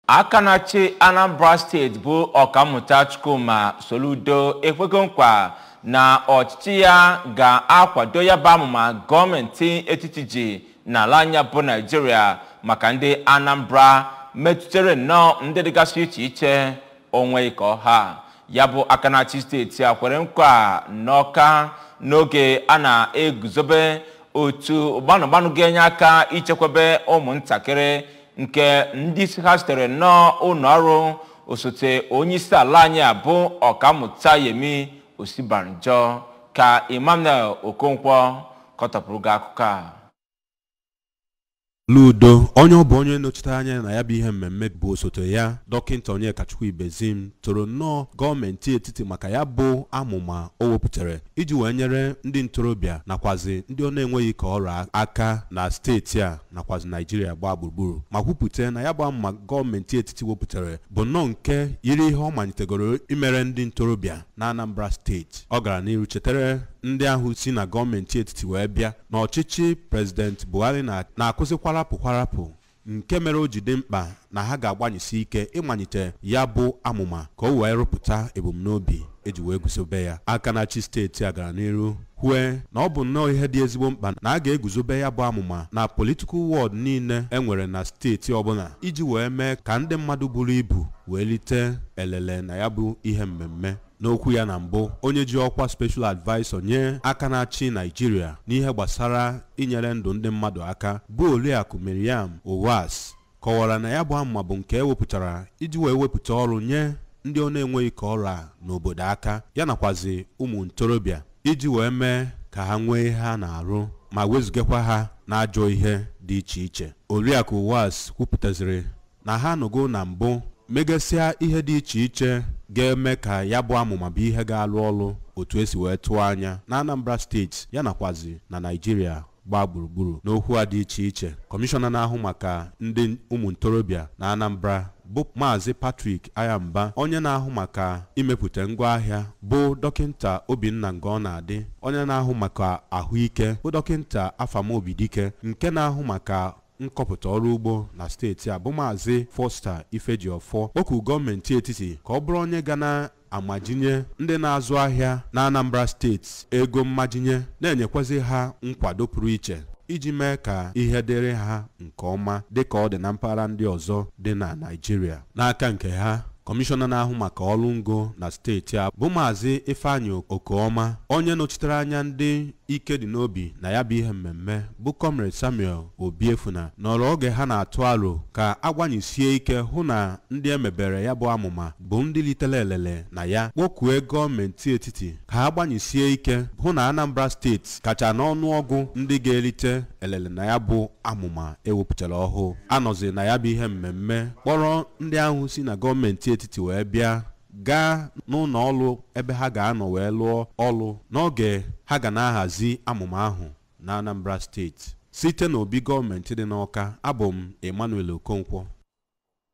aka na-achị Anambra steeti bụ ọkammụta Chukwuma Soludo ekwego nkwa na ọchịchị ya ga-akwado ya bụ amụma gọọmenti etiti ji n'ala anya bụ Nigeria maka ndị Anambra metụtara nnọọ ndị dịgasị iche iche onwe ike ọha. Ya bụ aka na-achị steeti a kwere nkwa n'Ọka n'oge a na-eguzobe otu gbanụgbanụ ga-enye aka ichekwebe ụmụntakịrị nke ndị isi ha sitere n'ụlọ ọrụ osote onyeisi ala anyị bụ ọkammụta Yemi Osibanjo ka Emmanuel Okonkwo kọtọpụrụ gị akụkọ a. Soludo onye ọ bụ onye nọchite anya na ya bụ ihe mmemme bụ osote ya dọkịnta Onyekachukwu Ibezim toro nnọọ gọọmenti etiti maka ya bụ amụma o wepụtara iji wee nyere ndị ntorobịa nakwazi ndị ọ na-enweghị ka ọrụ aka na steeti a nakwazi Nigeria gbaa gburugburu ma kwupụta na ya bụ amụma gọọmenti etiti wepụtara bụ nnọọ nke yiri ihe ọ malitegoro imere ndị ntorobịa na Anambra steeti. Ọ gara n'iru chetara ndị ahụ si na gọọmenti etiti wee bịa na ọchịchị President Buhari na-akụzi kwarapụ nke mere o ji dị mkpa na ha ga-agbanyesi ike ịmalite ya bụ amụma ka o wee rụpụta ebumnobi eji wee guzobe ya. Aka na-achị steeti a gara n'iru kwue na ọ bụ nnọọ ihe dị ezigbo mkpa na a ga-eguzobe ya bụ amụma na political ward niile enwere na steeti ọbụla iji wee mee ka ndị mmadụ buru ibu wee lite elele na ya bụ ihe mmemme. N'okwu ya na mbụ, onye ji ọkwa special advisor nye aka na-achị Nigeria n'ihe gbasara inyere ndụ ndị mmadụ aka bụ Oriakụ Miriam Owas kọwara na ya bụ amụma bụ nke ewepụtara iji wee wepụta ọrụ nye ndị ọ na-enweghị ka ọrụ a n'obodo aka ya nakwazi ụmụ ntorobịa iji wee mee ka ha nwee ihe ha na-arụ ma wezugekwa ha n'ajọ ihe dị iche iche. Oriakụ Owas kwupụtaziri na ha anọgo na mbụ megasịa ihe dị iche iche ga-eme ka ya bụ amụma bụ ihe ga-alụ ọrụ otu esi wee tụọ anya na Anambra steeti ya nakwazi na Nigeria gbaa gburugburu. N'okwu a dị iche iche, kọmishọna na-ahụ maka ndị ụmụ ntorobịa na Anambra bụ Maazị Patrick Ayamba, onye na-ahụ maka imepụta ngwaahịa bụ dọkịnta Obinna Ngọnadị, onye na-ahụ maka ahụike bụ dọkịnta Afamobidike, nke na-ahụ maka nkọpụta ọrụ ugbo na steeti a bụ Maazị Foster Ifejiofọ okwu gọọmenti etiti ka ọ bụrụ onye ga na-amajinye ndị na-azụ ahịa na Anambra steeti ego mmajinye na-enyekwazị ha nkwado pụrụ iche iji mee ka ihe dịrị ha nke ọma dịka ọ dị na mpaghara ndị ọzọ dị na Nigeria. N'aka nke ha, kọmishọna na-ahụ maka ọrụ ngo na steeti a bụ Maazị Ifeanyị Okeọma, onye nọchitere anya ndị ike dị n'obi na ya bụ ihe mmemme bụ Comrade Samuel Obiefuna nọrọ oge ha na-atụ aro ka agbanyisie ike hụ na ndị emebere ya bụ amụma bụ ndị litere elele na ya, kpọkue gọọmenti etiti ka ha gbanyisie ike hụ na Anambra steeti kacha n'ọnụọgụ ndị ga-elite elele na ya bụ amụma ewepụtara ọhụụ. Anọzi na ya bụ ihe mmemme kpọrọ ndị ahụ si na gọọmenti etiti wee bịa gaa n'ụlọ ọrụ ebe ha ga-anọ wee lụọ ọrụ n'oge ha ga na-ahazi amụma ahụ na Anambra steeti. Site n'obi gọọmenti dị n'Ọka, abụ m Emmanuel Okonkwo.